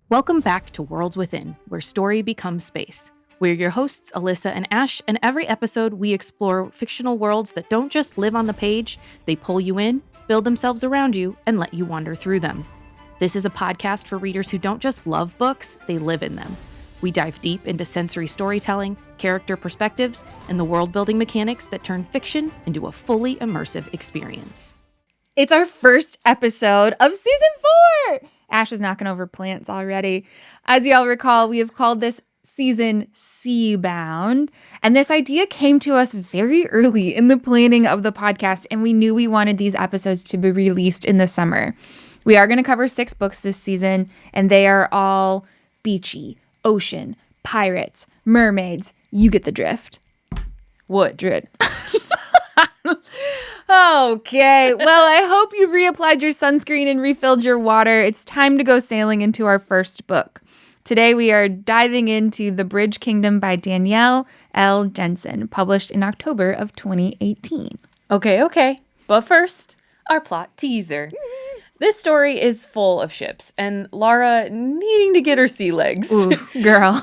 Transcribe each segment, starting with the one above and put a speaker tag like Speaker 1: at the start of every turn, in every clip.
Speaker 1: Welcome back to Worlds Within, where story becomes space. We're your hosts, Alyssa and Ash, and every episode we explore fictional worlds that don't just live on the page, they pull you in, build themselves around you, and let you wander through them. This is a podcast for readers who don't just love books, they live in them. We dive deep into sensory storytelling, character perspectives, and the world-building mechanics that turn fiction into a fully immersive experience.
Speaker 2: It's our first episode of season 4! Ash is knocking over plants already. As y'all recall, we have called this season Seabound, and this idea came to us very early in the planning of the podcast, and we knew we wanted these episodes to be released in the summer. We are going to cover 6 books this season, and they are all beachy, ocean, pirates, mermaids. You get the drift.
Speaker 1: Wood.
Speaker 2: Okay, well, I hope you've reapplied your sunscreen and refilled your water. It's time to go sailing into our first book. Today we are diving into The Bridge Kingdom by Danielle L. Jensen, published in October of 2018.
Speaker 1: Okay. But first, our plot teaser. This story is full of ships and Lara needing to get her sea legs.
Speaker 2: Ooh, girl.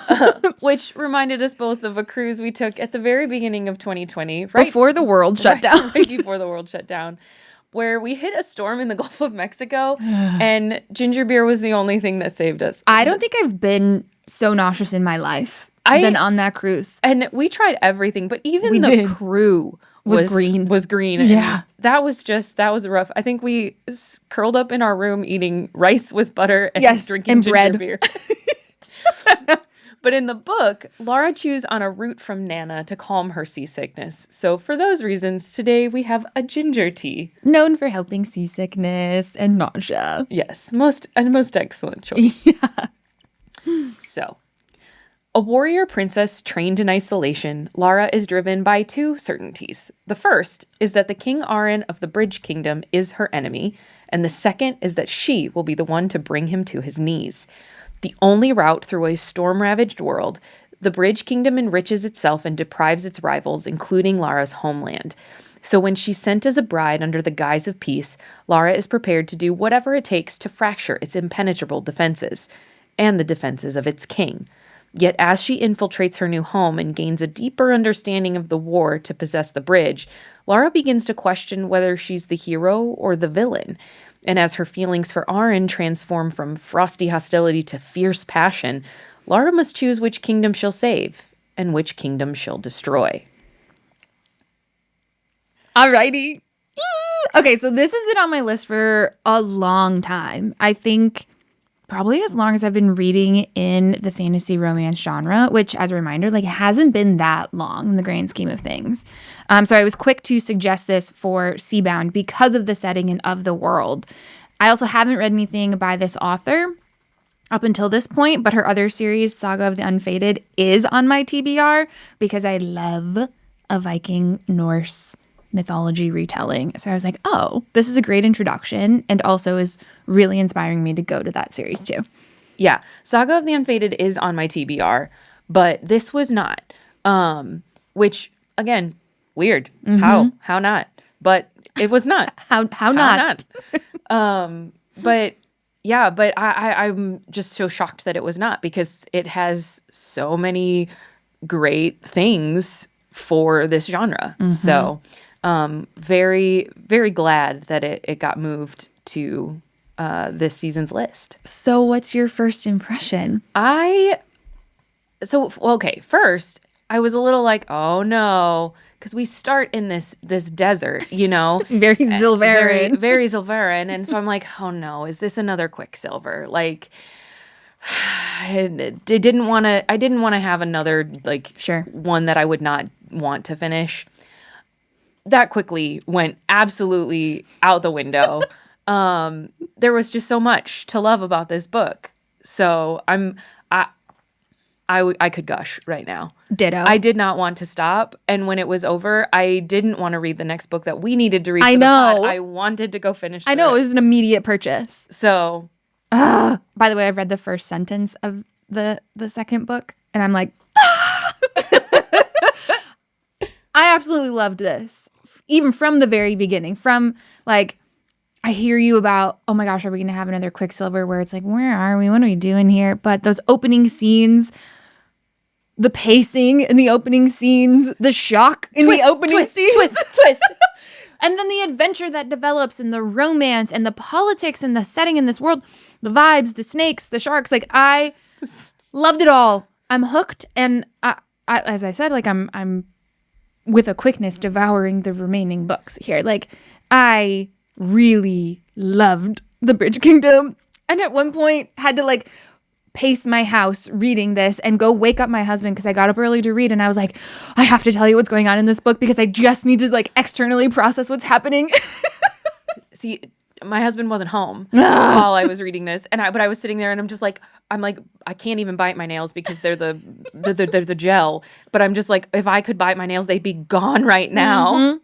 Speaker 1: Which reminded us both of a cruise we took at the very beginning of 2020. Right
Speaker 2: before the world shut down.
Speaker 1: Right before the world shut down. Where we hit a storm in the Gulf of Mexico and ginger beer was the only thing that saved us.
Speaker 2: I don't think I've been so nauseous in my life than on that cruise.
Speaker 1: And we tried everything, but even the crew was green.
Speaker 2: Yeah.
Speaker 1: And that was rough. I think we curled up in our room eating rice with butter and drinking ginger
Speaker 2: bread.
Speaker 1: beer. But in the book, Lara chews on a root from Nana to calm her seasickness. So for those reasons, today we have a ginger tea.
Speaker 2: Known for helping seasickness and nausea.
Speaker 1: Yes, most excellent choice.
Speaker 2: Yeah.
Speaker 1: So, a warrior princess trained in isolation, Lara is driven by 2 certainties. The first is that the King Arin of the Bridge Kingdom is her enemy, and the second is that she will be the one to bring him to his knees. The only route through a storm-ravaged world, the Bridge Kingdom enriches itself and deprives its rivals, including Lara's homeland. So when she's sent as a bride under the guise of peace, Lara is prepared to do whatever it takes to fracture its impenetrable defenses, and the defenses of its king. Yet as she infiltrates her new home and gains a deeper understanding of the war to possess the bridge, Lara begins to question whether she's the hero or the villain. And as her feelings for Arin transform from frosty hostility to fierce passion, Lara must choose which kingdom she'll save and which kingdom she'll destroy.
Speaker 2: Alrighty. Okay, so this has been on my list for a long time. I think probably as long as I've been reading in the fantasy romance genre, which, as a reminder, hasn't been that long in the grand scheme of things. So I was quick to suggest this for Seabound because of the setting and of the world. I also haven't read anything by this author up until this point, but her other series, Saga of the Unfated, is on my TBR because I love a Viking Norse mythology retelling. So I was like, oh, this is a great introduction and also is really inspiring me to go to that series too.
Speaker 1: Yeah, Saga of the Unfated is on my TBR, but this was not. Which, again, weird.
Speaker 2: Mm-hmm.
Speaker 1: How not? But it was not.
Speaker 2: How not?
Speaker 1: But yeah, but I'm just so shocked that it was not because it has so many great things for this genre. Mm-hmm. So very, very glad that it got moved to this season's list.
Speaker 2: So what's your first impression?
Speaker 1: First, I was a little like, oh no, because we start in this desert, you know.
Speaker 2: Very Silveran.
Speaker 1: Very Silveran. And so I'm like, oh no, is this another Quicksilver? Like, I didn't want to have another, one that I would not want to finish. That quickly went absolutely out the window. There was just so much to love about this book. So I could gush right now.
Speaker 2: Ditto.
Speaker 1: I did not want to stop. And when it was over, I didn't want to read the next book that we needed to read.
Speaker 2: I know.
Speaker 1: I wanted to go finish
Speaker 2: I know. It was an immediate purchase.
Speaker 1: So.
Speaker 2: By the way, I've read the first sentence of the second book. And I'm like, I absolutely loved this. Even from the very beginning. From I hear you about, oh my gosh, are we going to have another Quicksilver where it's like, where are we? What are we doing here? But those opening scenes, the pacing in the opening scenes, the shock in the opening scenes.
Speaker 1: Twist.
Speaker 2: And then the adventure that develops and the romance and the politics and the setting in this world, the vibes, the snakes, the sharks. Like, I loved it all. I'm hooked. And I, as I said, like, I'm with a quickness devouring the remaining books here. Like, I really loved The Bridge Kingdom, and at one point had to like pace my house reading this and go wake up my husband because I got up early to read, and I was like, I have to tell you what's going on in this book because I just need to like externally process what's happening.
Speaker 1: See, my husband wasn't home while I was reading this, but I was sitting there and I'm like, I can't even bite my nails because they're the gel, but I'm just like, if I could bite my nails, they'd be gone right now.
Speaker 2: Mm-hmm.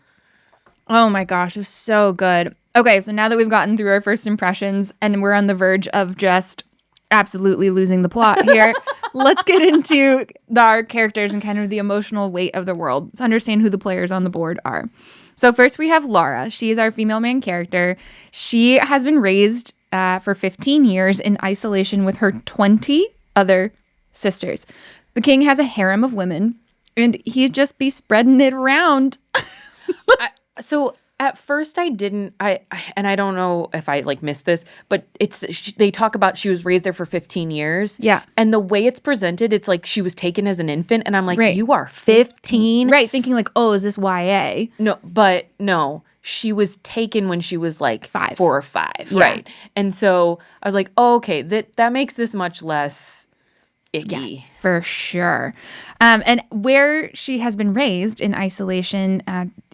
Speaker 2: Oh my gosh, it was so good. Okay, so now that we've gotten through our first impressions and we're on the verge of just absolutely losing the plot here, let's get into our characters and kind of the emotional weight of the world. Let's understand who the players on the board are. So first we have Laura. She is our female main character. She has been raised for 15 years in isolation with her 20 other sisters. The king has a harem of women, and he'd just be spreading it around.
Speaker 1: So at first I didn't, and I don't know if I like missed this, but they talk about she was raised there for 15 years.
Speaker 2: Yeah.
Speaker 1: And the way it's presented, it's like she was taken as an infant. And I'm like,
Speaker 2: Right.
Speaker 1: You are 15?
Speaker 2: Right, thinking like, oh, is this YA?
Speaker 1: No, she was taken when she was like
Speaker 2: 5.
Speaker 1: 4 or 5.
Speaker 2: Yeah.
Speaker 1: Right. And so I was like, oh, okay, that makes this much less icky.
Speaker 2: Yeah, for sure. And where she has been raised in isolation,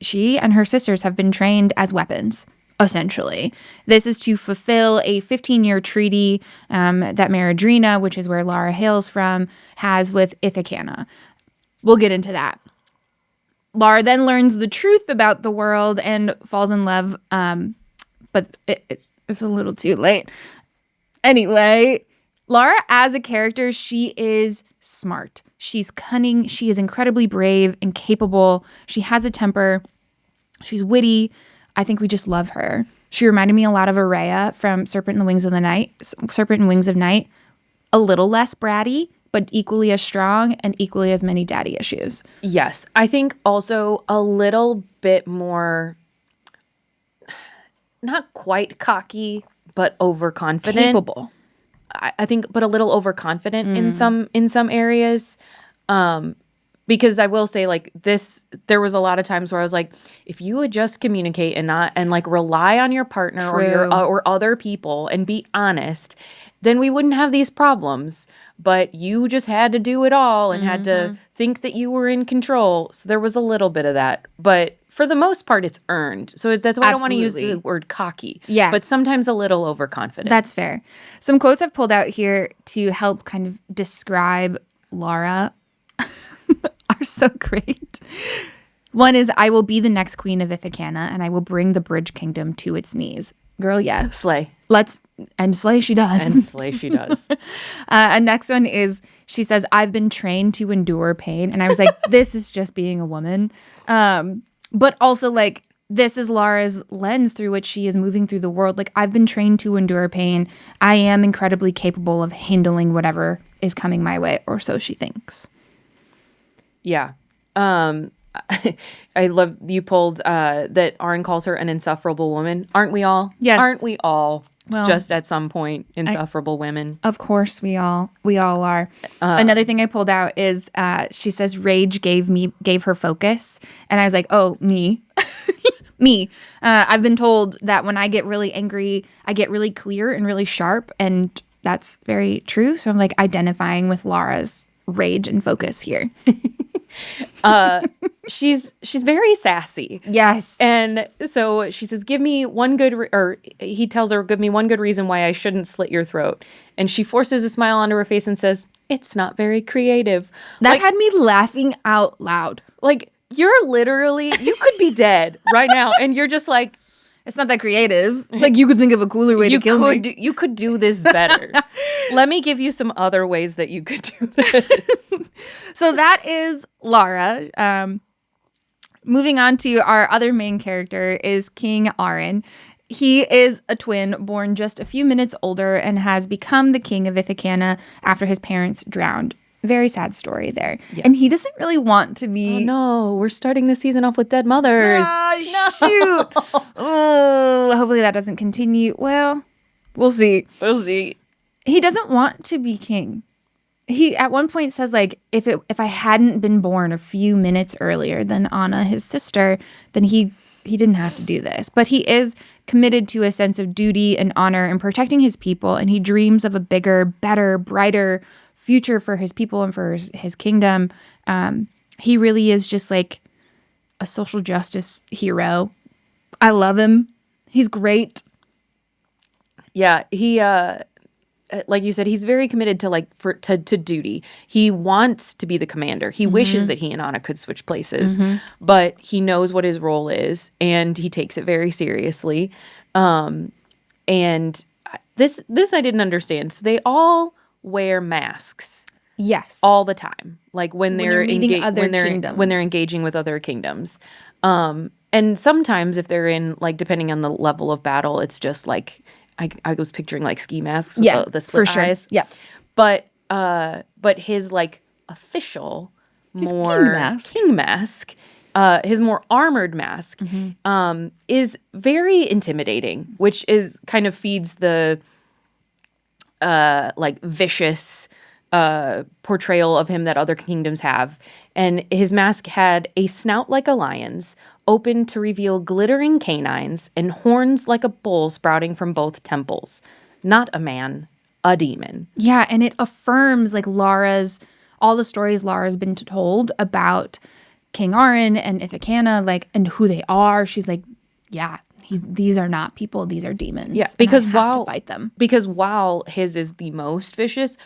Speaker 2: she and her sisters have been trained as weapons, essentially. This is to fulfill a 15-year treaty that Maradrina, which is where Lara hails from, has with Ithacanna. We'll get into that. Lara then learns the truth about the world and falls in love, but it's a little too late. Anyway, Lara, as a character, she is smart. She's cunning. She is incredibly brave and capable. She has a temper. She's witty. I think we just love her. She reminded me a lot of Araya from Serpent and Wings of Night. A little less bratty, but equally as strong and equally as many daddy issues.
Speaker 1: Yes. I think also a little bit more, not quite cocky, but overconfident.
Speaker 2: Capable.
Speaker 1: I think, but a little overconfident in some areas. Because I will say, like, there was a lot of times where I was like, if you would just communicate and like rely on your partner or other people and be honest, then we wouldn't have these problems. But you just had to do it all and had to think that you were in control. So there was a little bit of that. But for the most part, it's earned. So that's why I don't want to use the word cocky.
Speaker 2: Yeah.
Speaker 1: But sometimes a little overconfident.
Speaker 2: That's fair. Some quotes I've pulled out here to help kind of describe Lara are so great. One is, I will be the next queen of Ithacanna, and I will bring the Bridge Kingdom to its knees. Girl, yeah.
Speaker 1: Slay.
Speaker 2: And slay she does.
Speaker 1: And slay she does.
Speaker 2: And next one is, she says, I've been trained to endure pain. And I was like, this is just being a woman. But also, like, this is Lara's lens through which she is moving through the world. Like, I've been trained to endure pain. I am incredibly capable of handling whatever is coming my way, or so she thinks.
Speaker 1: Yeah. I love you pulled that Aaron calls her an insufferable woman. Aren't we all?
Speaker 2: Yes.
Speaker 1: Aren't we all
Speaker 2: Well,
Speaker 1: just at some point insufferable women?
Speaker 2: Of course we all are. Another thing I pulled out is she says rage gave her focus. And I was like, oh, me. Me. I've been told that when I get really angry, I get really clear and really sharp. And that's very true. So I'm like identifying with Lara's rage and focus here.
Speaker 1: She's very sassy.
Speaker 2: Yes.
Speaker 1: And so she says, he tells her, give me one good reason why I shouldn't slit your throat. And she forces a smile onto her face and says, it's not very creative.
Speaker 2: That had me laughing out loud.
Speaker 1: Like, you're literally, you could be dead right now. And you're just like,
Speaker 2: it's not that creative. Like, you could think of a cooler way to kill me.
Speaker 1: You could do this better. Let me give you some other ways that you could do this.
Speaker 2: So that is Lara. Moving on to our other main character is King Aaron. He is a twin born just a few minutes older and has become the king of Ithacanna after his parents drowned. Very sad story there. Yeah. And he doesn't really want to be...
Speaker 1: Oh, no. We're starting the season off with dead mothers.
Speaker 2: Oh, shoot. Oh, hopefully that doesn't continue. Well, we'll see.
Speaker 1: We'll see.
Speaker 2: He doesn't want to be king. He at one point says, like, if I hadn't been born a few minutes earlier than Anna, his sister, then he didn't have to do this. But he is committed to a sense of duty and honor and protecting his people. And he dreams of a bigger, better, brighter future for his people and for his kingdom. He really is just like a social justice hero. I love him. He's great.
Speaker 1: Yeah, he like you said, he's very committed to to duty. He wants to be the commander. He wishes that he and Anna could switch places, but he knows what his role is, and he takes it very seriously. And this I didn't understand. So they all wear masks.
Speaker 2: Yes,
Speaker 1: all the time. Like when they're engaging with other kingdoms. And sometimes if they're in, like, depending on the level of battle, it's just like I was picturing like ski masks with the slit eyes.
Speaker 2: Yeah.
Speaker 1: But his like official king mask, his more armored mask, is very intimidating, which is kind of feeds the like vicious portrayal of him that other kingdoms have. And his mask had a snout like a lion's, open to reveal glittering canines, and horns like a bull sprouting from both temples. Not a man, a demon.
Speaker 2: Yeah, and it affirms like all the stories Lara's been told about King Arin and Ithacanna, like, and who they are. She's like, yeah, these are not people, these are demons.
Speaker 1: Yeah, because
Speaker 2: I have to fight them.
Speaker 1: Because while his is the most vicious,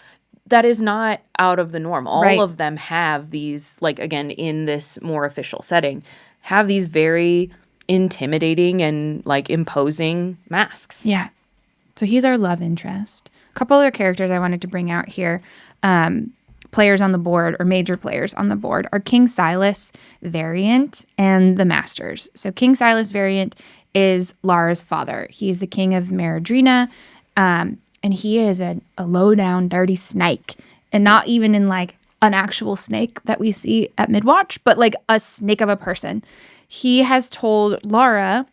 Speaker 1: that is not out of the norm. All of them have these, like, again, in this more official setting, have these very intimidating and, like, imposing masks.
Speaker 2: Yeah. So he's our love interest. A couple other characters I wanted to bring out here. Players on the board, or major players on the board, are King Silas Variant and the Masters. So King Silas Variant is Lara's father. He's the king of Meridrina, and he is a low-down, dirty snake. And not even in, like, an actual snake that we see at Midwatch, but, like, a snake of a person. He has told Lara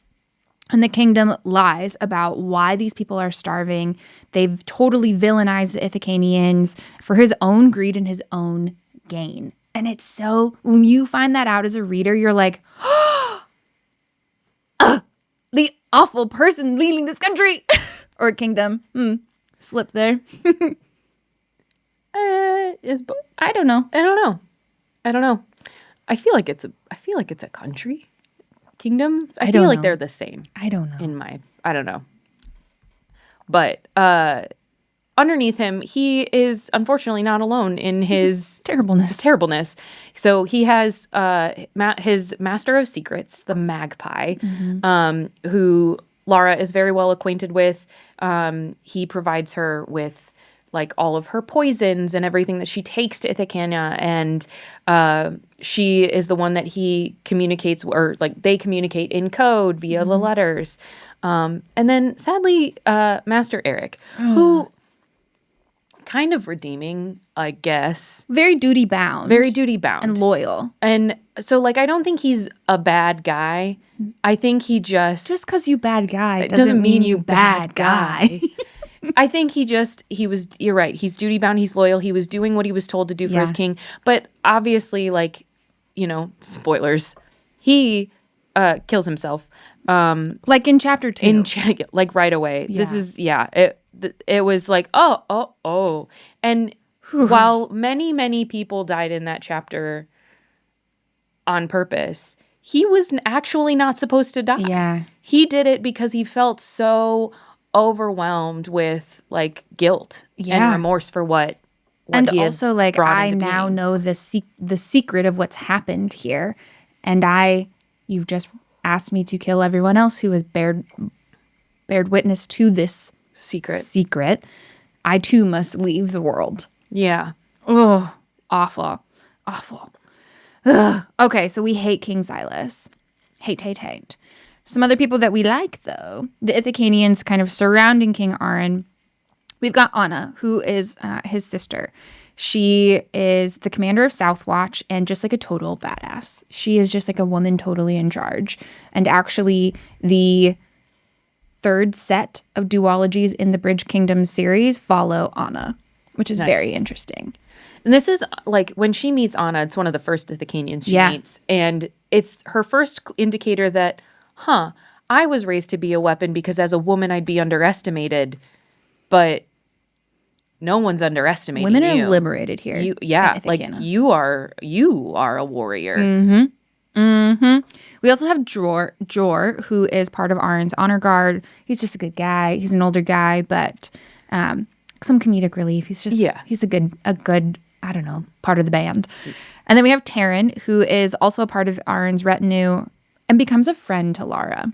Speaker 2: and the kingdom lies about why these people are starving. They've totally villainized the Ithacanians for his own greed and his own gain. And it's so, when you find that out as a reader, you're like, the awful person leading this country or kingdom. Slip there. I don't know.
Speaker 1: I feel like it's a country. Kingdom. I feel like they're the same.
Speaker 2: I don't know.
Speaker 1: I don't know. But underneath him, he is unfortunately not alone in his terribleness. So he has his master of secrets, the magpie, who Lara is very well acquainted with. He provides her with, like, all of her poisons and everything that she takes to Ithacanna, and she is the one that he communicates, or, like, they communicate in code via the letters. And then, sadly, Master Eric, who kind of redeeming, I guess.
Speaker 2: Very duty bound.
Speaker 1: And
Speaker 2: loyal.
Speaker 1: And so, like, I don't think he's a bad guy. I think he just
Speaker 2: because you bad guy doesn't mean you bad guy.
Speaker 1: I think you're right. He's duty bound. He's loyal. He was doing what he was told to do for his king. But obviously, like, you know, spoilers, he kills himself.
Speaker 2: Like in chapter 2.
Speaker 1: Like right away.
Speaker 2: Yeah.
Speaker 1: This is, it was like, oh. And while many, many people died in that chapter on purpose, he was actually not supposed to die.
Speaker 2: Yeah.
Speaker 1: He did it because he felt so overwhelmed with, like, guilt and remorse for what
Speaker 2: and
Speaker 1: he
Speaker 2: also, like, I now know the secret of what's happened here, and you've just asked me to kill everyone else who has bared witness to this secret. I too must leave the world.
Speaker 1: Yeah.
Speaker 2: Oh, awful. Ugh. Okay, so we hate King Silas. Hate. Some other people that we like, though, the Ithacanians kind of surrounding King Aran. We've got Anna, who is his sister. She is the commander of Southwatch and just like a total badass. She is just like a woman totally in charge. And actually, the third set of duologies in the Bridge Kingdom series follow Anna, which is very interesting.
Speaker 1: And this is like when she meets Anna, it's one of the first Ithacanians she meets. And it's her first indicator that, I was raised to be a weapon because as a woman I'd be underestimated. But no one's underestimating
Speaker 2: Women
Speaker 1: you.
Speaker 2: are liberated here.
Speaker 1: Like you are a warrior.
Speaker 2: We also have Jor, who is part of Aran's honor guard. He's just a good guy. He's an older guy, but some comedic relief. He's just he's a good I don't know, part of the band. And then we have Taryn, who is also a part of Aran's retinue and becomes a friend to Lara.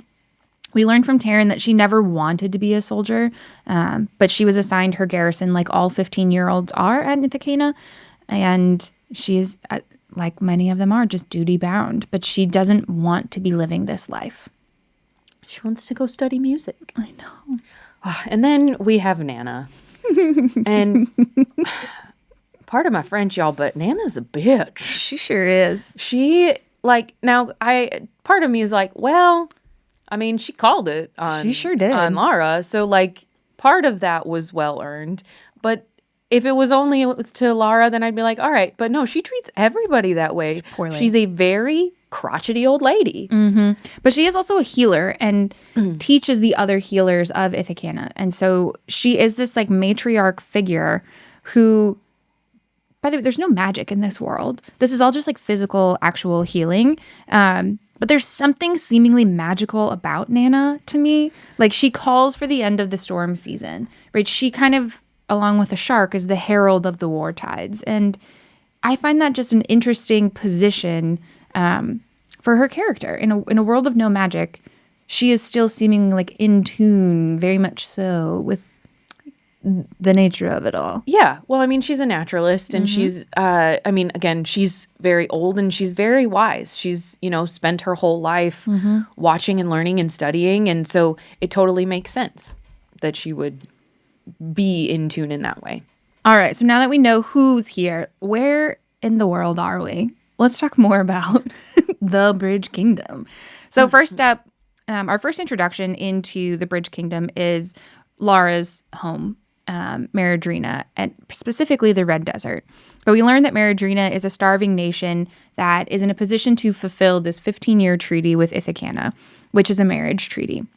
Speaker 2: We learned from Taryn that she never wanted to be a soldier, but she was assigned her garrison like all 15-year-olds are at Nithacana. And she's, like many of them are, just duty-bound. But she doesn't want to be living this life.
Speaker 1: She wants to go study music.
Speaker 2: I know.
Speaker 1: And then we have Nana. And part of my French, y'all, but Nana's a bitch.
Speaker 2: She sure is.
Speaker 1: She, like, now, part of me is like, well... I mean, she called it on,
Speaker 2: she sure did.
Speaker 1: On Lara. So, like, part of that was well-earned. But if it was only to Lara, then I'd be like, all right. But no, she treats everybody that way.
Speaker 2: Poorly.
Speaker 1: She's a very crotchety old lady.
Speaker 2: Mm-hmm. But she is also a healer and teaches the other healers of Ithacana. And so she is this, like, matriarch figure who... By the way, there's no magic in this world. This is all just, like, physical, actual healing. But there's something seemingly magical about Nana to me. Like, she calls for the end of the storm season, right? She kind of, along with a shark, is the herald of the war tides. And I find that just an interesting position for her character. In a world of no magic, she is still seemingly, like, in tune, very much so, with the nature of it all.
Speaker 1: Yeah. Well, I mean, she's a naturalist and she's, again, she's very old and she's very wise. She's, spent her whole life watching and learning and studying. And so it totally makes sense that she would be in tune in that way.
Speaker 2: All right. So now that we know who's here, where in the world are we? Let's talk more about the Bridge Kingdom. So first up, our first introduction into the Bridge Kingdom is Lara's home. Maradrina, and specifically the Red Desert. But we learned that Maradrina is a starving nation that is in a position to fulfill this 15-year treaty with Ithacana, which is a marriage treaty.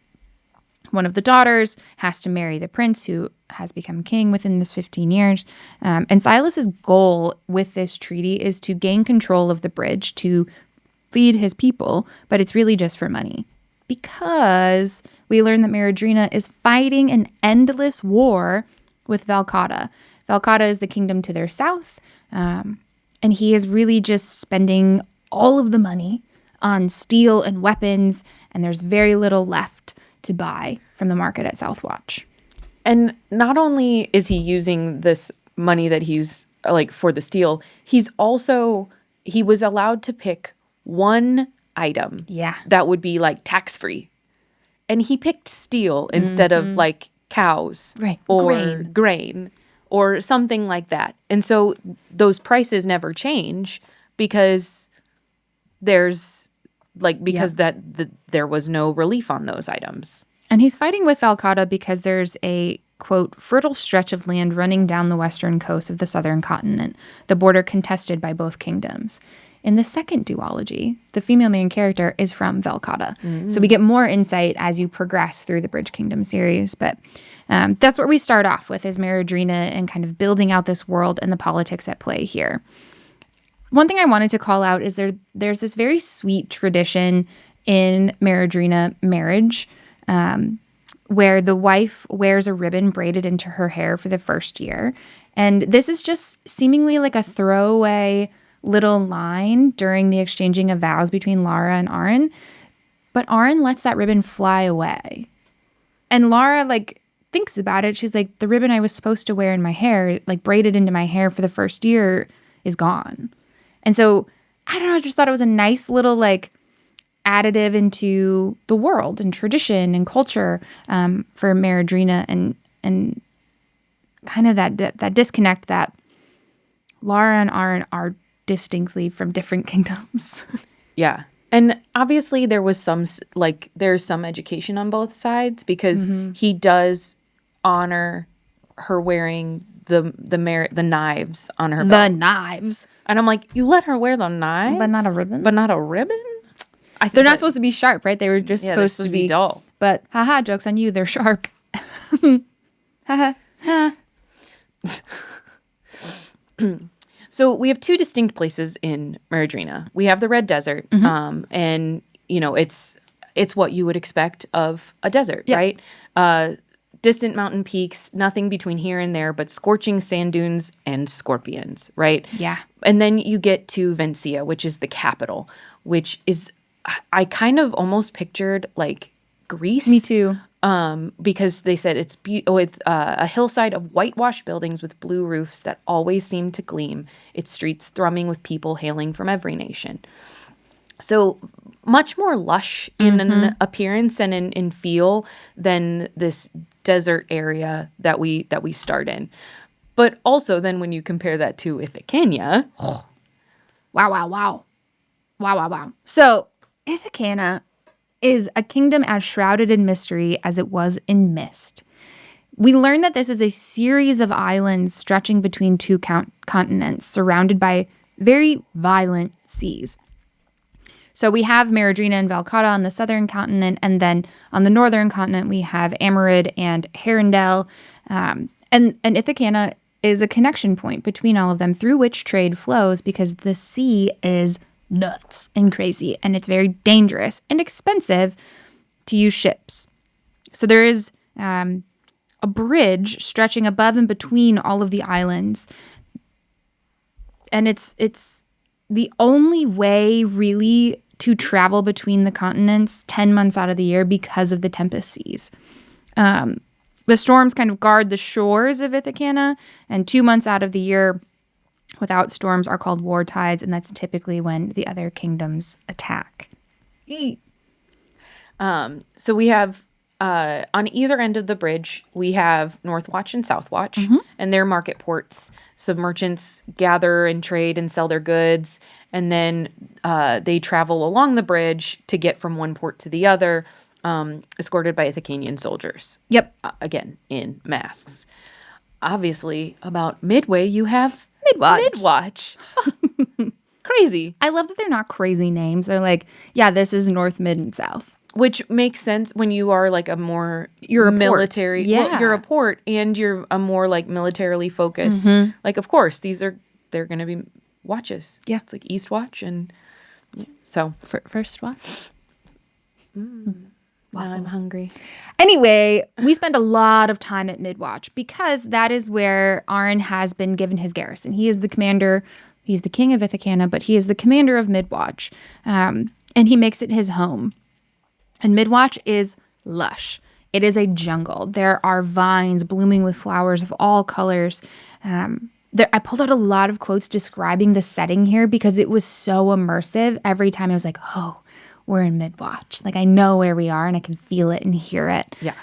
Speaker 2: One of the daughters has to marry the prince who has become king within this 15 years. And Silas's goal with this treaty is to gain control of the bridge to feed his people, but it's really just for money. Because we learned that Maradrina is fighting an endless war with Valcata. Valcata is the kingdom to their south, and he is really just spending all of the money on steel and weapons, and there's very little left to buy from the market at Southwatch.
Speaker 1: And not only is he using this money that he's, like, for the steel, he was allowed to pick one item that would be, like, tax-free. And he picked steel instead of, like, cows or grain or something like that. And so those prices never change because there was no relief on those items.
Speaker 2: And he's fighting with Valcata because there's a, quote, fertile stretch of land running down the western coast of the southern continent, the border contested by both kingdoms. In the second duology, the female main character is from Valcata. So we get more insight as you progress through the Bridge Kingdom series. But that's where we start off with, is Maradrina and kind of building out this world and the politics at play here. One thing I wanted to call out is there's this very sweet tradition in Maradrina marriage where the wife wears a ribbon braided into her hair for the first year. And this is just seemingly like a throwaway little line during the exchanging of vows between Lara and Aran. But Aran lets that ribbon fly away. And Lara, like, thinks about it. She's like, the ribbon I was supposed to wear in my hair, like, braided into my hair for the first year, is gone. And so, I don't know, I just thought it was a nice little, like, additive into the world and tradition and culture for Maradrina and kind of that disconnect that Lara and Arryn are distinctly from different kingdoms.
Speaker 1: Yeah. And obviously there was there's some education on both sides because he does honor her wearing the knives on her belt.
Speaker 2: The knives.
Speaker 1: And I'm like, you let her wear the knives?
Speaker 2: But not a ribbon?
Speaker 1: But not a ribbon?
Speaker 2: They're not supposed to be sharp, right? They were just supposed to be
Speaker 1: dull.
Speaker 2: But haha, joke's on you, they're sharp. Haha.
Speaker 1: So we have two distinct places in Maradrina. We have the Red Desert, and it's what you would expect of a desert, right? Distant mountain peaks, nothing between here and there, but scorching sand dunes and scorpions, right?
Speaker 2: Yeah.
Speaker 1: And then you get to Vencia, which is the capital, which is, I kind of almost pictured like Greece.
Speaker 2: Me too.
Speaker 1: Because they said it's with a hillside of whitewashed buildings with blue roofs that always seem to gleam, its streets thrumming with people hailing from every nation. So much more lush in an appearance and in feel than this desert area that we start in. But also then when you compare that to Ithaca,
Speaker 2: Wow. So Ithaca is a kingdom as shrouded in mystery as it was in mist. We learn that this is a series of islands stretching between two continents, surrounded by very violent seas. So we have Maradrina and Valcata on the southern continent, and then on the northern continent we have Amarid and Herondel. And Ithaca is a connection point between all of them through which trade flows because the sea is nuts and crazy, and it's very dangerous and expensive to use ships. So there is a bridge stretching above and between all of the islands, and it's the only way really to travel between the continents 10 months out of the year because of the tempest seas. The storms kind of guard the shores of Ithaca, and 2 months out of the year without storms are called war tides, and that's typically when the other kingdoms attack.
Speaker 1: So we have on either end of the bridge, we have North Watch and South Watch, and their market ports. So merchants gather and trade and sell their goods, and then they travel along the bridge to get from one port to the other, escorted by Ithacan soldiers.
Speaker 2: Yep.
Speaker 1: Again, in masks. Obviously, about midway, you have Midwatch. Crazy.
Speaker 2: I love that they're not crazy names. They're like, yeah, this is North, Mid, and South.
Speaker 1: Which makes sense when you are like a more military.
Speaker 2: Yeah.
Speaker 1: Well, you're a port and you're a more like militarily focused. Like, of course, they're going to be watches.
Speaker 2: Yeah.
Speaker 1: It's like East Watch and so.
Speaker 2: First Watch.
Speaker 1: Now I'm hungry.
Speaker 2: Anyway, we spend a lot of time at Midwatch because that is where Arryn has been given his garrison. He is the commander. He's the king of Ithaca, but he is the commander of Midwatch. And he makes it his home. And Midwatch is lush. It is a jungle. There are vines blooming with flowers of all colors. I pulled out a lot of quotes describing the setting here because it was so immersive. Every time I was like, oh, we're in Midwatch. Like, I know where we are and I can feel it and hear it.
Speaker 1: Yeah.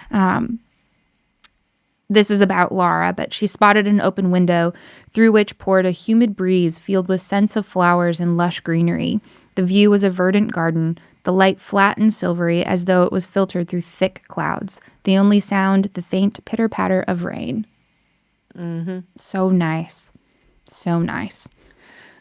Speaker 2: This is about Lara, but she spotted an open window through which poured a humid breeze filled with scents of flowers and lush greenery. The view was a verdant garden, the light flat and silvery as though it was filtered through thick clouds. The only sound, the faint pitter-patter of rain. So nice. So nice.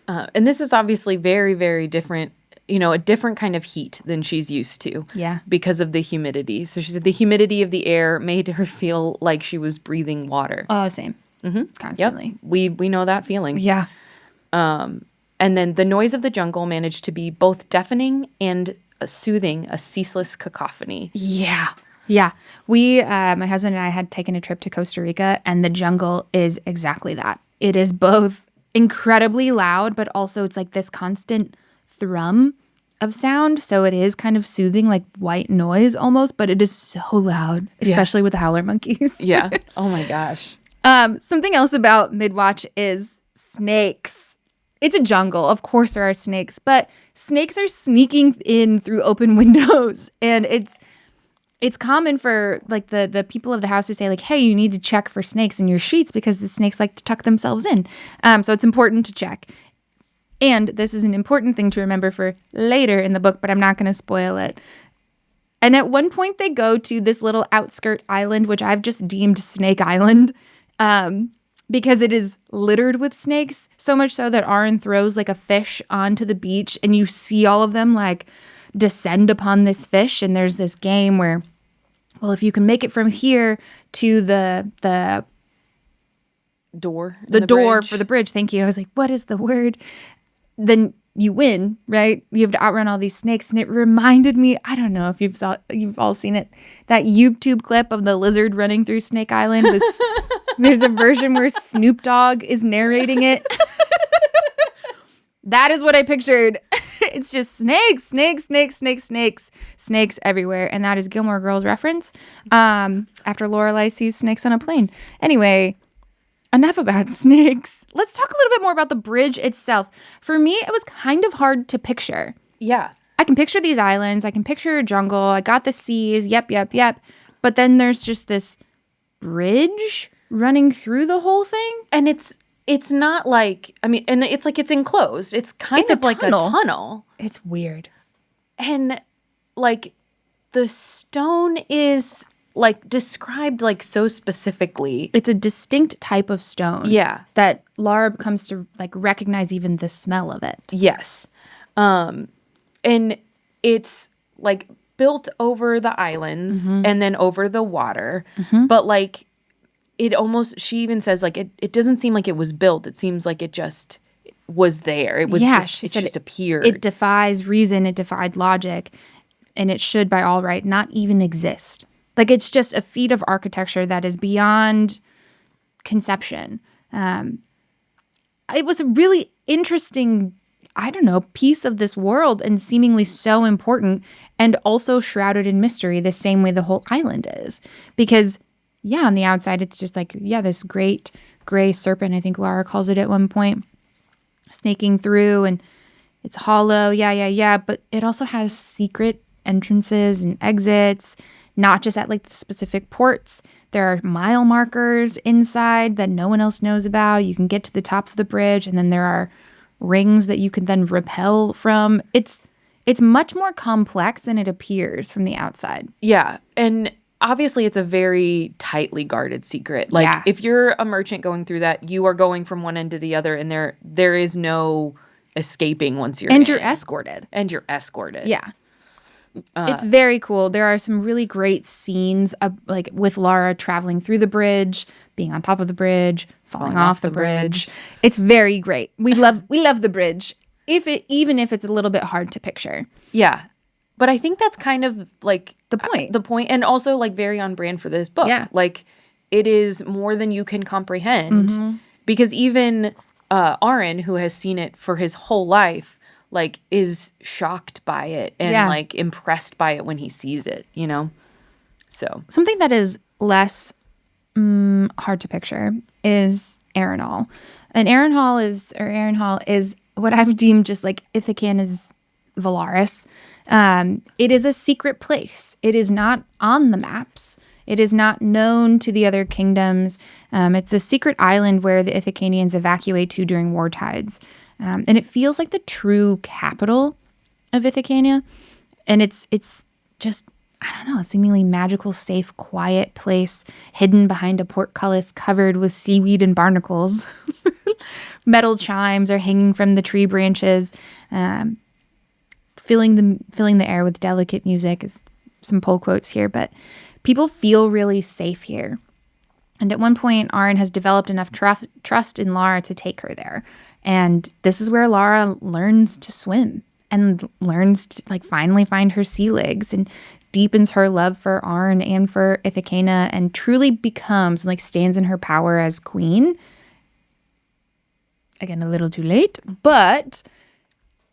Speaker 1: And this is obviously very, very different, a different kind of heat than she's used to.
Speaker 2: Yeah.
Speaker 1: Because of the humidity. So she said the humidity of the air made her feel like she was breathing water.
Speaker 2: Oh, same. Constantly.
Speaker 1: Yep. We know that feeling.
Speaker 2: Yeah.
Speaker 1: And then the noise of the jungle managed to be both deafening and soothing, a ceaseless cacophony.
Speaker 2: Yeah. Yeah. We, my husband and I had taken a trip to Costa Rica, and the jungle is exactly that. It is both incredibly loud, but also it's like this constant thrum of sound. So it is kind of soothing, like white noise almost, but it is so loud, especially with the howler monkeys.
Speaker 1: Yeah. Oh my gosh.
Speaker 2: Something else about Midwatch is snakes. it's a jungle. Of course there are snakes, but snakes are sneaking in through open windows. And it's common for like the people of the house to say like, hey, you need to check for snakes in your sheets because the snakes like to tuck themselves in. So it's important to check. And this is an important thing to remember for later in the book, but I'm not going to spoil it. And at one point they go to this little outskirt island, which I've just deemed Snake Island, because it is littered with snakes, so much so that Arryn throws like a fish onto the beach and you see all of them like descend upon this fish. And there's this game where, well, if you can make it from here to the
Speaker 1: door
Speaker 2: door for the bridge. Thank you. I was like, what is the word? Then you win, right? You have to outrun all these snakes. And it reminded me, I don't know if you've all seen it, that YouTube clip of the lizard running through Snake Island. There's a version where Snoop Dogg is narrating it. That is what I pictured. It's just snakes everywhere. And that is Gilmore Girls reference. After Lorelai sees snakes on a plane. Anyway, enough about snakes. Let's talk a little bit more about the bridge itself. For me, it was kind of hard to picture.
Speaker 1: Yeah.
Speaker 2: I can picture these islands. I can picture a jungle. I got the seas. Yep. But then there's just this bridge running through the whole thing.
Speaker 1: And it's not like, I mean, and it's like it's enclosed. It's kind of like a tunnel.
Speaker 2: It's weird.
Speaker 1: And like the stone is like described like so specifically.
Speaker 2: It's a distinct type of stone.
Speaker 1: Yeah.
Speaker 2: That Lara comes to like recognize even the smell of it.
Speaker 1: Yes. And it's like built over the islands and then over the water. But like she even says like it doesn't seem like it was built. It seems like it just was there. It was just appeared.
Speaker 2: It defies reason. It defied logic. And it should by all right not even exist. Like it's just a feat of architecture that is beyond conception. It was a really interesting, I don't know, piece of this world and seemingly so important and also shrouded in mystery the same way the whole island is. Because, yeah, on the outside, it's just like, yeah, this great gray serpent, I think Lara calls it at one point, snaking through and it's hollow. Yeah. But it also has secret entrances and exits, not just at like the specific ports. There are mile markers inside that no one else knows about. You can get to the top of the bridge and then there are rings that you can then rappel from. It's much more complex than it appears from the outside.
Speaker 1: Yeah. And obviously it's a very tightly guarded secret. Like if you're a merchant going through that, you are going from one end to the other and there is no escaping once you're in.
Speaker 2: And you're escorted.
Speaker 1: Yeah.
Speaker 2: It's very cool. There are some really great scenes of, like with Lara traveling through the bridge, being on top of the bridge, falling off the bridge. It's very great. We love the bridge. Even if it's a little bit hard to picture.
Speaker 1: Yeah. But I think that's kind of like
Speaker 2: the point.
Speaker 1: The point, and also like very on brand for this book.
Speaker 2: Yeah.
Speaker 1: Like it is more than you can comprehend because even Arryn, who has seen it for his whole life, like is shocked by it and like impressed by it when he sees it, you know? So
Speaker 2: something that is less hard to picture is Harrenhal. And Harrenhal is what I've deemed just like Ithacanna's Valaris. It is a secret place. It is not on the maps. It is not known to the other kingdoms. It's a secret island where the Ithacanians evacuate to during war tides. And it feels like the true capital of Ithacanna. And it's just, I don't know, a seemingly magical, safe, quiet place hidden behind a portcullis covered with seaweed and barnacles. Metal chimes are hanging from the tree branches, filling the air with delicate music. Is some pull quotes here, but people feel really safe here. And at one point, Arryn has developed enough trust in Lara to take her there. And this is where Lara learns to swim and learns to like finally find her sea legs and deepens her love for Arryn and for Ithacanna and truly becomes and like stands in her power as queen. Again, a little too late, but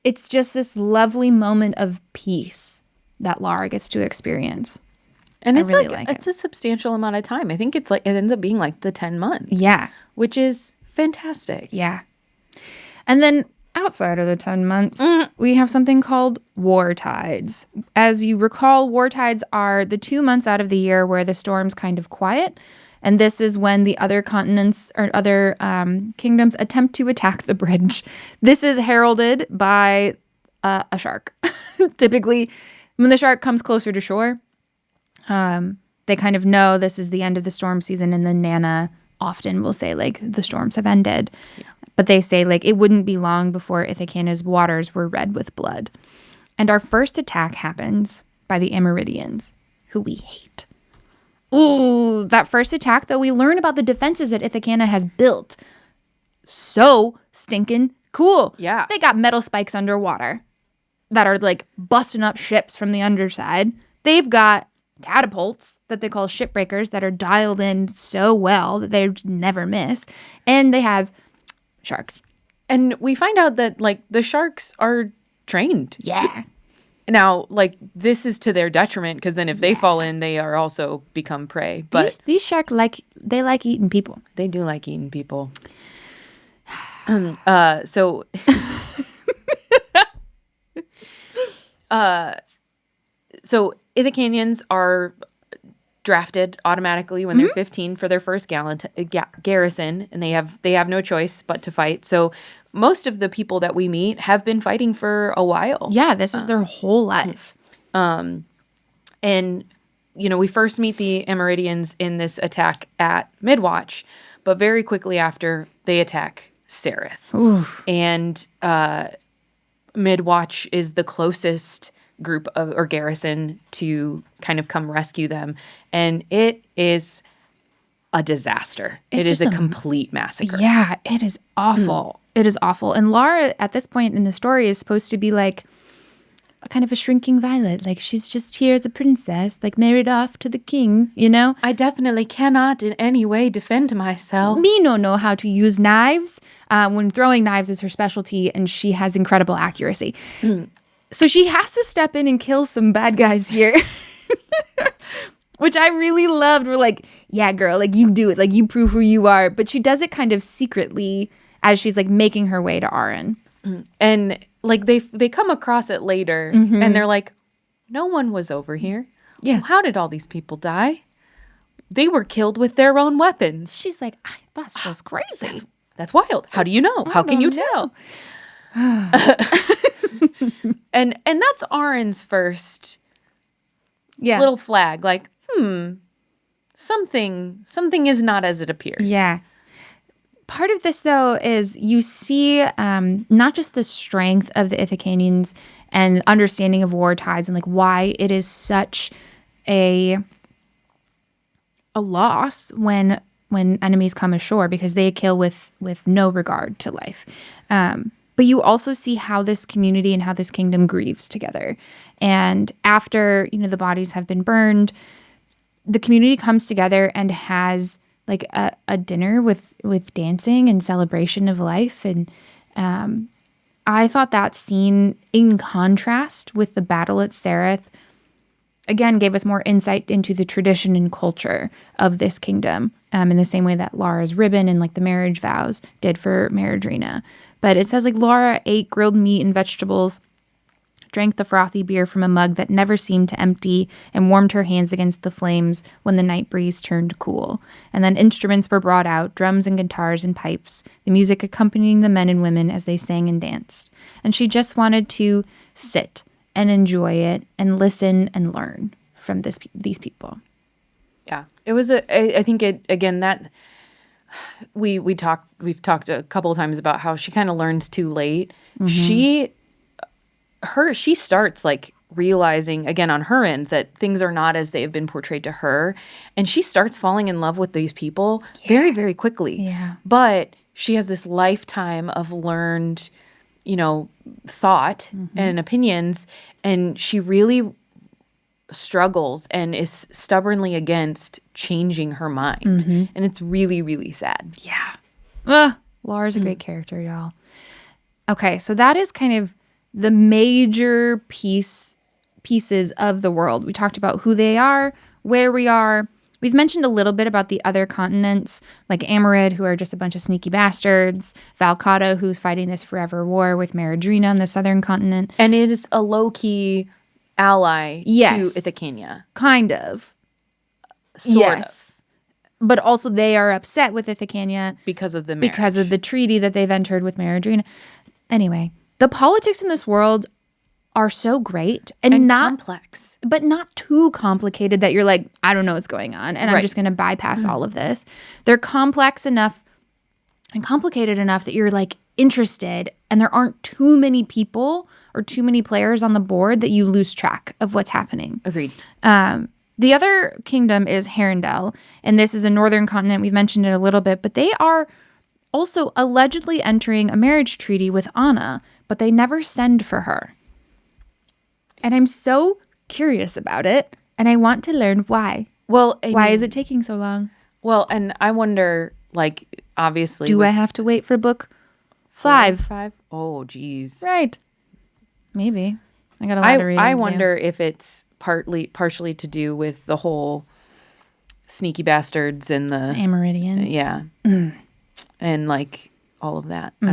Speaker 2: it's just this lovely moment of peace that Lara gets to experience.
Speaker 1: And it's really it's a substantial amount of time. I think it's like it ends up being like the 10 months.
Speaker 2: Yeah.
Speaker 1: Which is fantastic.
Speaker 2: Yeah. And then outside of the 10 months, we have something called war tides. As you recall, war tides are the 2 months out of the year where the storm's kind of quiet. And this is when the other continents or other kingdoms attempt to attack the bridge. This is heralded by a shark. Typically, when the shark comes closer to shore, they kind of know this is the end of the storm season. And then Nana often will say, like, the storms have ended. Yeah. But they say, like, it wouldn't be long before Ithacana's waters were red with blood. And our first attack happens by the Amerindians, who we hate. Ooh, that first attack, though, we learn about the defenses that Ithacana has built. So stinking cool.
Speaker 1: Yeah.
Speaker 2: They got metal spikes underwater that are, like, busting up ships from the underside. They've got catapults that they call shipbreakers that are dialed in so well that they never miss. And they have sharks.
Speaker 1: And we find out that, like, the sharks are trained.
Speaker 2: Yeah.
Speaker 1: Now, like, this is to their detriment because then if they fall in, they are also become prey. But
Speaker 2: these sharks like eating people.
Speaker 1: They do like eating people. So Ithacanians are drafted automatically when they're 15 for their first garrison, and they have no choice but to fight. So most of the people that we meet have been fighting for a while.
Speaker 2: Yeah, this is their whole life.
Speaker 1: And we first meet the Amerindians in this attack at Midwatch, but very quickly after they attack Sereth.
Speaker 2: Oof.
Speaker 1: And Midwatch is the closest group or garrison to kind of come rescue them, and it is a disaster. It is a complete massacre.
Speaker 2: Yeah, it is awful. It is awful. And Lara, at this point in the story, is supposed to be like a kind of a shrinking violet. Like, she's just here as a princess, like married off to the king, you know?
Speaker 1: I definitely cannot in any way defend myself.
Speaker 2: Me no know how to use knives. When throwing knives is her specialty, and she has incredible accuracy. So she has to step in and kill some bad guys here. Which I really loved. We're like, yeah, girl, like, you do it. Like, you prove who you are. But she does it kind of secretly as she's, like, making her way to Aran.
Speaker 1: And, like, they come across it later, and they're like, no one was over here.
Speaker 2: Yeah.
Speaker 1: Well, how did all these people die? They were killed with their own weapons.
Speaker 2: She's like, that's just crazy.
Speaker 1: That's wild. How do you know? How can you tell? And that's Aran's first little flag. Like, something is not as it appears.
Speaker 2: Yeah. Part of this, though, is you see not just the strength of the Ithacanians and understanding of war tides and, like, why it is such a loss when enemies come ashore, because they kill with no regard to life. But you also see how this community and how this kingdom grieves together. And after, the bodies have been burned, the community comes together and has, like, a dinner with dancing and celebration of life. And I thought that scene, in contrast with the battle at Sereth, again, gave us more insight into the tradition and culture of this kingdom, in the same way that Lara's ribbon and, like, the marriage vows did for Maridrina. But it says, like, Lara ate grilled meat and vegetables, drank the frothy beer from a mug that never seemed to empty, and warmed her hands against the flames when the night breeze turned cool. And then instruments were brought out, drums and guitars and pipes, the music accompanying the men and women as they sang and danced. And she just wanted to sit and enjoy it and listen and learn from these people.
Speaker 1: Yeah. It was I think it, again, that we've talked a couple of times about how she kind of learns too late. She starts, like, realizing, again, on her end, that things are not as they have been portrayed to her. And she starts falling in love with these people very, very quickly.
Speaker 2: Yeah.
Speaker 1: But she has this lifetime of learned, thought and opinions. And she really struggles and is stubbornly against changing her mind. And it's really, really sad.
Speaker 2: Yeah. Lara's a great character, y'all. Okay, so that is kind of the major pieces of the world. We talked about who they are, where we are, We've mentioned a little bit about the other continents, like Amarid, who are just a bunch of sneaky bastards, Valcata, who's fighting this forever war with Maridrina on the southern continent.
Speaker 1: And it is a low-key ally
Speaker 2: Yes.
Speaker 1: to Ithacania.
Speaker 2: Kind of.
Speaker 1: Sort of.
Speaker 2: But also they are upset with Ithacania
Speaker 1: Because of the marriage.
Speaker 2: because of the treaty that they've entered with Maridrina. Anyway, the politics in this world are so great and not
Speaker 1: complex.
Speaker 2: but not too complicated that you're like, I don't know what's going on and I'm
Speaker 1: Right.
Speaker 2: just going to bypass all of this. They're complex enough and complicated enough that you're like interested and there aren't too many people or too many players on the board that you lose track of what's happening.
Speaker 1: Agreed.
Speaker 2: The other kingdom is Herondel, and this is a northern continent. We've mentioned it a little bit, but they are also allegedly entering a marriage treaty with Anna, but they never send for her. And I'm so curious about it, and I want to learn why.
Speaker 1: Well,
Speaker 2: Why is it taking so long?
Speaker 1: Well, and I wonder, like, obviously.
Speaker 2: Do I have to wait for book 5?
Speaker 1: Oh, geez.
Speaker 2: Right. Maybe. I got a lot of reading
Speaker 1: I
Speaker 2: to do.
Speaker 1: wonder if it's partially to do with the whole sneaky bastards and the
Speaker 2: Amerindians.
Speaker 1: yeah, and like all of that.
Speaker 2: Mm-hmm.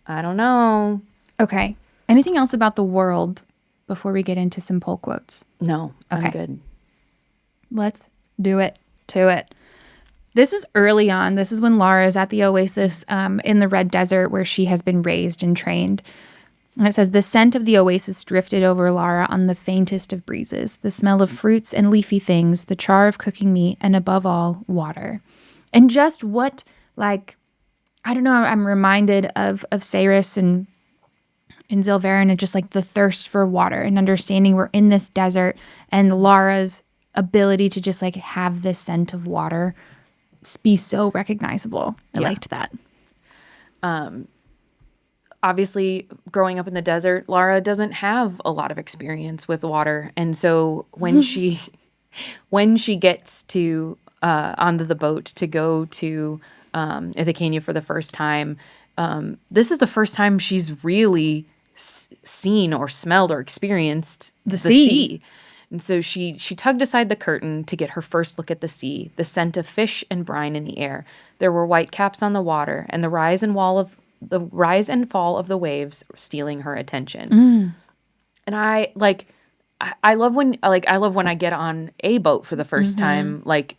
Speaker 1: I don't know.
Speaker 2: Okay. Anything else about the world before we get into some poll quotes?
Speaker 1: No,
Speaker 2: Okay.
Speaker 1: I'm good.
Speaker 2: Let's do it to it. This is early on. This is when Lara is at the oasis in the Red Desert where she has been raised and trained. And it says, the scent of the oasis drifted over Lara on the faintest of breezes, the smell of fruits and leafy things, the char of cooking meat, and above all, water. And just what, like, I don't know, I'm reminded of Saris and in Zilverin and just like the thirst for water and understanding we're in this desert and Lara's ability to just like have this scent of water be so recognizable. I liked that.
Speaker 1: Obviously, growing up in the desert, Lara doesn't have a lot of experience with water, and so when she gets to onto the boat to go to Ithacania for the first time, this is the first time she's really seen or smelled or experienced the sea. And so she tugged aside the curtain to get her first look at the sea, the scent of fish and brine in the air. There were white caps on the water, and the rise and fall of the waves stealing her attention. And I love when I get on a boat for the first time, like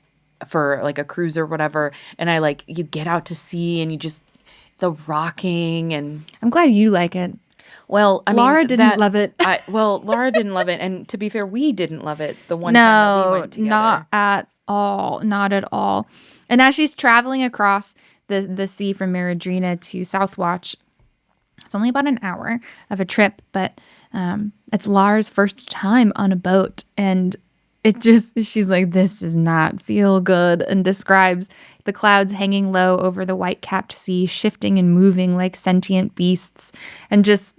Speaker 1: for like a cruise or whatever, and you get out to sea and you just the rocking and
Speaker 2: I'm glad you like it.
Speaker 1: well, I
Speaker 2: Laura
Speaker 1: mean,
Speaker 2: didn't love it.
Speaker 1: Laura didn't love it, and to be fair, we didn't love it the one time that we went together.
Speaker 2: Not at all. Not at all. And as she's traveling across the sea from Maridrina to Southwatch, it's only about an hour of a trip, but it's Lara's first time on a boat. And she's like, this does not feel good, and describes the clouds hanging low over the white-capped sea, shifting and moving like sentient beasts, and just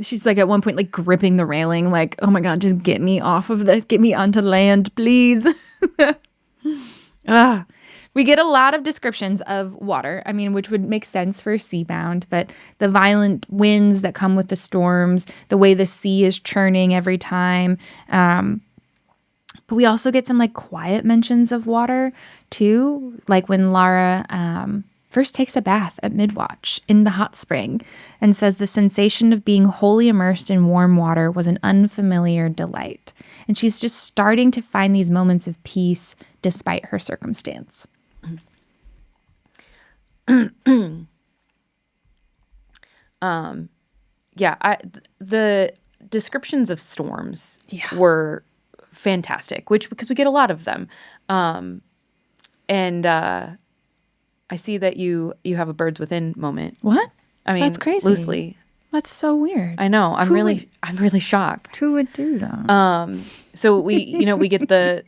Speaker 2: she's like at one point like gripping the railing like, oh my God, just get me off of this. Get me onto land, please. We get a lot of descriptions of water, I mean, which would make sense for seabound, but the violent winds that come with the storms, the way the sea is churning every time. But we also get some like quiet mentions of water too, like when Lara first takes a bath at midwatch in the hot spring and says the sensation of being wholly immersed in warm water was an unfamiliar delight. And she's just starting to find these moments of peace despite her circumstance.
Speaker 1: The descriptions of storms were fantastic, because we get a lot of them. And I see that you have a birds within moment.
Speaker 2: What?
Speaker 1: I mean,
Speaker 2: that's crazy.
Speaker 1: Loosely.
Speaker 2: That's so weird.
Speaker 1: I know. I'm really shocked.
Speaker 2: Who would do that?
Speaker 1: So we get the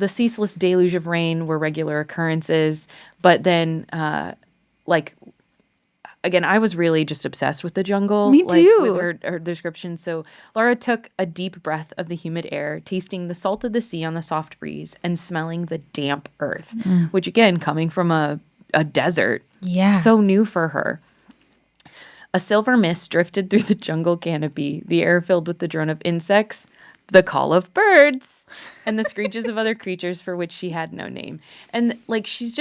Speaker 1: ceaseless deluge of rain were regular occurrences, but then again, I was really just obsessed with the jungle.
Speaker 2: Me too.
Speaker 1: With her description. So Lara took a deep breath of the humid air, tasting the salt of the sea on the soft breeze and smelling the damp earth, which again, coming from a desert,
Speaker 2: Yeah.
Speaker 1: so new for her. A silver mist drifted through the jungle canopy, the air filled with the drone of insects, the call of birds, and the screeches of other creatures for which she had no name. And like she's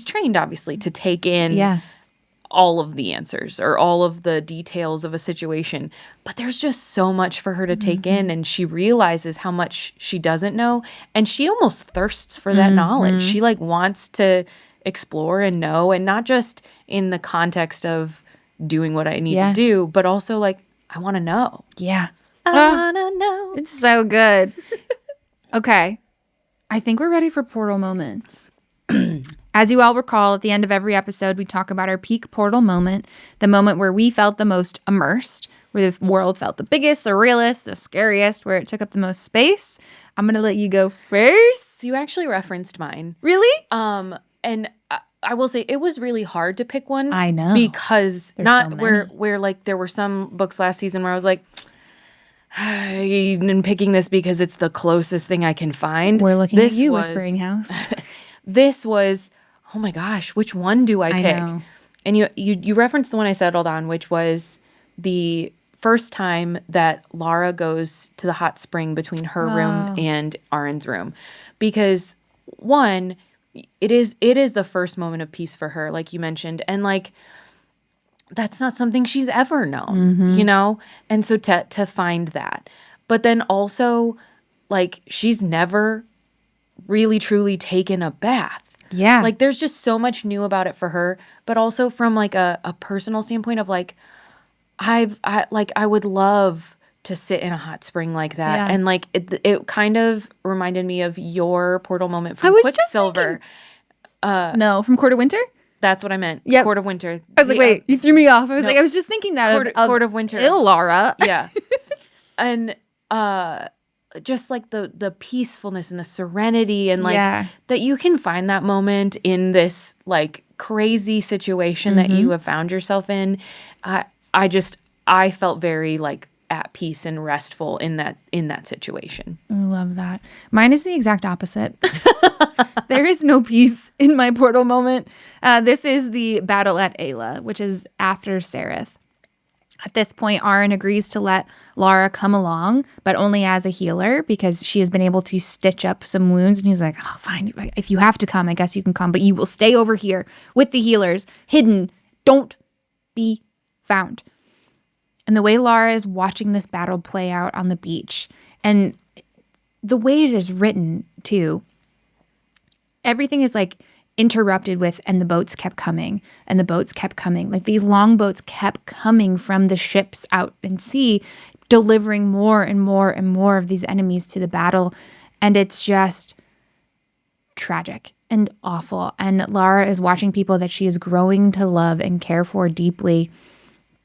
Speaker 1: trained obviously to take in all of the answers or all of the details of a situation, but there's just so much for her to take in, and she realizes how much she doesn't know, and she almost thirsts for that knowledge. She like wants to explore and know, and not just in the context of doing what I need to do, but also like I want to know.
Speaker 2: Yeah.
Speaker 1: I want to know.
Speaker 2: It's so good. Okay. I think we're ready for portal moments. As you all recall, at the end of every episode, we talk about our peak portal moment, the moment where we felt the most immersed, where the world felt the biggest, the realest, the scariest, where it took up the most space. I'm going to let you go first.
Speaker 1: So you actually referenced mine.
Speaker 2: Really?
Speaker 1: And I will say it was really hard to pick one.
Speaker 2: I know.
Speaker 1: Because
Speaker 2: There's
Speaker 1: not
Speaker 2: so
Speaker 1: where like there were some books last season where I was like, I'm picking this because it's the closest thing I can find.
Speaker 2: We're looking at you, Whispering House.
Speaker 1: This was, oh my gosh, which one do I pick?
Speaker 2: Know.
Speaker 1: And you referenced the one I settled on, which was the first time that Lara goes to the hot spring between her room and Arin's room. Because one, it is the first moment of peace for her, like you mentioned. And like, that's not something she's ever known, you know? And so to find that. But then also, like, she's never really truly taken a bath.
Speaker 2: Yeah.
Speaker 1: Like, there's just so much new about it for her. But also from, like, a personal standpoint of, like, I would love to sit in a hot spring like that.
Speaker 2: Yeah.
Speaker 1: And, like, it kind of reminded me of your portal moment from Quicksilver.
Speaker 2: No, from Court of Winter?
Speaker 1: That's what I meant.
Speaker 2: Yep.
Speaker 1: Court of Winter.
Speaker 2: I was like, wait, you threw me off. I was
Speaker 1: no.
Speaker 2: like, I was just thinking that of
Speaker 1: Court of Winter.
Speaker 2: Lara.
Speaker 1: Yeah. And just like the peacefulness and the serenity and like that you can find that moment in this like crazy situation that you have found yourself in. I felt very like at peace and restful in that situation.
Speaker 2: I love that. Mine is the exact opposite. There is no peace in my portal moment. This is the battle at Ayla, which is after Sereth. At this point, Arin agrees to let Lara come along, but only as a healer because she has been able to stitch up some wounds. And he's like, oh, fine. If you have to come, I guess you can come, but you will stay over here with the healers, hidden. Don't be found. And the way Lara is watching this battle play out on the beach, and the way it is written, too, everything is like interrupted with, and the boats kept coming, and the boats kept coming. Like these long boats kept coming from the ships out in sea, delivering more and more and more of these enemies to the battle. And it's just tragic and awful. And Lara is watching people that she is growing to love and care for deeply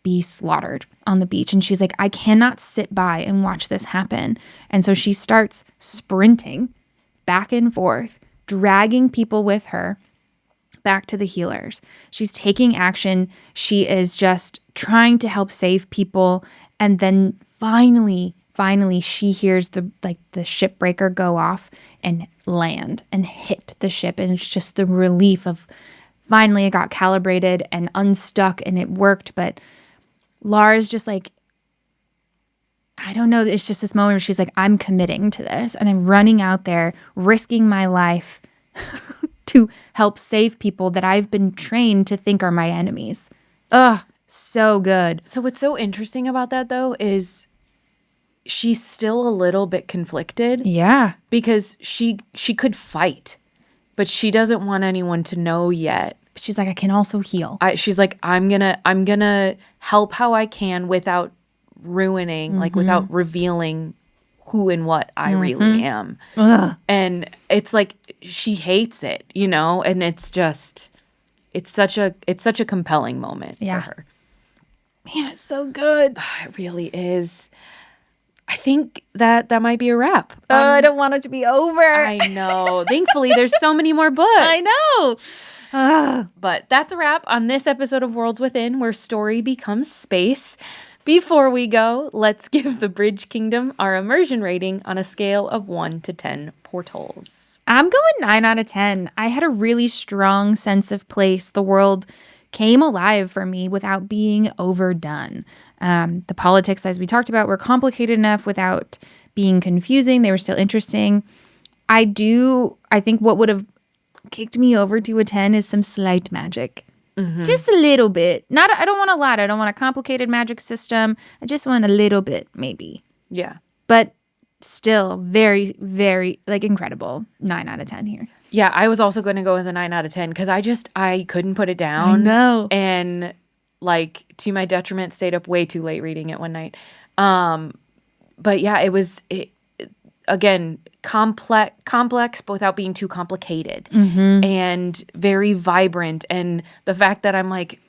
Speaker 2: be slaughtered on the beach. And she's like, I cannot sit by and watch this happen. And so she starts sprinting back and forth, dragging people with her back to the healers. She's taking action. She is just trying to help save people. And then finally, she hears the shipbreaker go off and land and hit the ship. And it's just the relief of finally it got calibrated and unstuck and it worked. But Lara's just like, I don't know. It's just this moment where she's like, I'm committing to this and I'm running out there, risking my life to help save people that I've been trained to think are my enemies. Ugh, so good.
Speaker 1: So what's so interesting about that, though, is she's still a little bit conflicted.
Speaker 2: Yeah.
Speaker 1: Because she could fight, but she doesn't want anyone to know yet.
Speaker 2: She's like, I can also heal.
Speaker 1: She's like, I'm gonna help how I can without ruining, like without revealing who and what I really am.
Speaker 2: Ugh.
Speaker 1: And it's like she hates it, you know, and it's such a compelling moment for her.
Speaker 2: Man, it's so good.
Speaker 1: It really is. I think that might be a wrap.
Speaker 2: I don't want it to be over.
Speaker 1: I know. Thankfully, there's so many more books.
Speaker 2: I know.
Speaker 1: But that's a wrap on this episode of Worlds Within, where story becomes space. Before we go, let's give the Bridge Kingdom our immersion rating on a scale of 1 to 10 portals.
Speaker 2: I'm going 9 out of 10. I had a really strong sense of place. The world came alive for me without being overdone. The politics, as we talked about, were complicated enough without being confusing. They were still interesting. I think what would have kicked me over to a 10 is some slight magic. Just a little bit. I don't want a lot. I don't want a complicated magic system. I just want a little bit, maybe.
Speaker 1: Yeah.
Speaker 2: But still very, very, incredible. 9 out of 10 here.
Speaker 1: Yeah, I was also going to go with a 9 out of 10 because I couldn't put it down.
Speaker 2: I know.
Speaker 1: And, to my detriment, stayed up way too late reading it one night. But yeah, again, complex but without being too complicated, and very vibrant. And the fact that I'm like,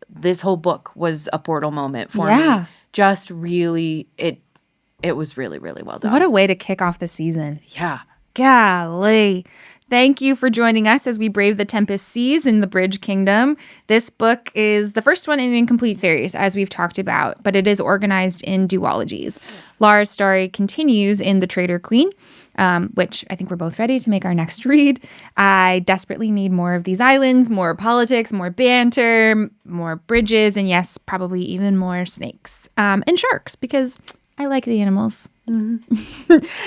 Speaker 1: this whole book was a portal moment for me. Just really, it was really, really well done.
Speaker 2: What a way to kick off the season.
Speaker 1: Yeah.
Speaker 2: Golly. Thank you for joining us as we brave the tempest seas in the Bridge Kingdom. This book is the first one in an incomplete series, as we've talked about, but it is organized in duologies. Lara's story continues in The Traitor Queen, which I think we're both ready to make our next read. I desperately need more of these islands, more politics, more banter, more bridges, and yes, probably even more snakes and sharks, because I like the animals.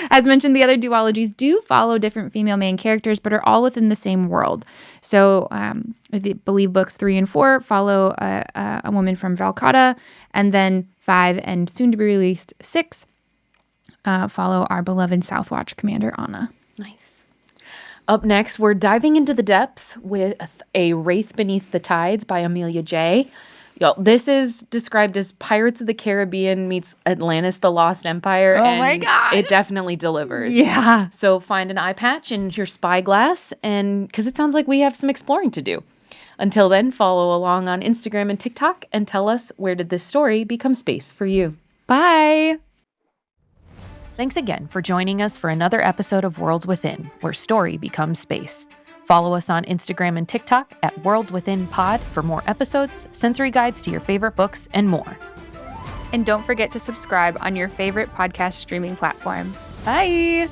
Speaker 2: As mentioned, the other duologies do follow different female main characters, but are all within the same world. So I believe books 3 and 4 follow a woman from Valcata, and then 5 and soon to be released 6 follow our beloved Southwatch commander, Anna.
Speaker 1: Nice. Up next, we're diving into the depths with A Wraith Beneath the Tides by Amelia J. Yo, this is described as Pirates of the Caribbean meets Atlantis, the Lost Empire.
Speaker 2: Oh
Speaker 1: and
Speaker 2: my God.
Speaker 1: It definitely delivers.
Speaker 2: Yeah.
Speaker 1: So find an eye patch and your spyglass, and because it sounds like we have some exploring to do. Until then, follow along on Instagram and TikTok and tell us, where did this story become space for you?
Speaker 2: Bye.
Speaker 1: Thanks again for joining us for another episode of Worlds Within, where story becomes space. Follow us on Instagram and TikTok at Worlds Within Pod for more episodes, sensory guides to your favorite books, and more.
Speaker 2: And don't forget to subscribe on your favorite podcast streaming platform. Bye.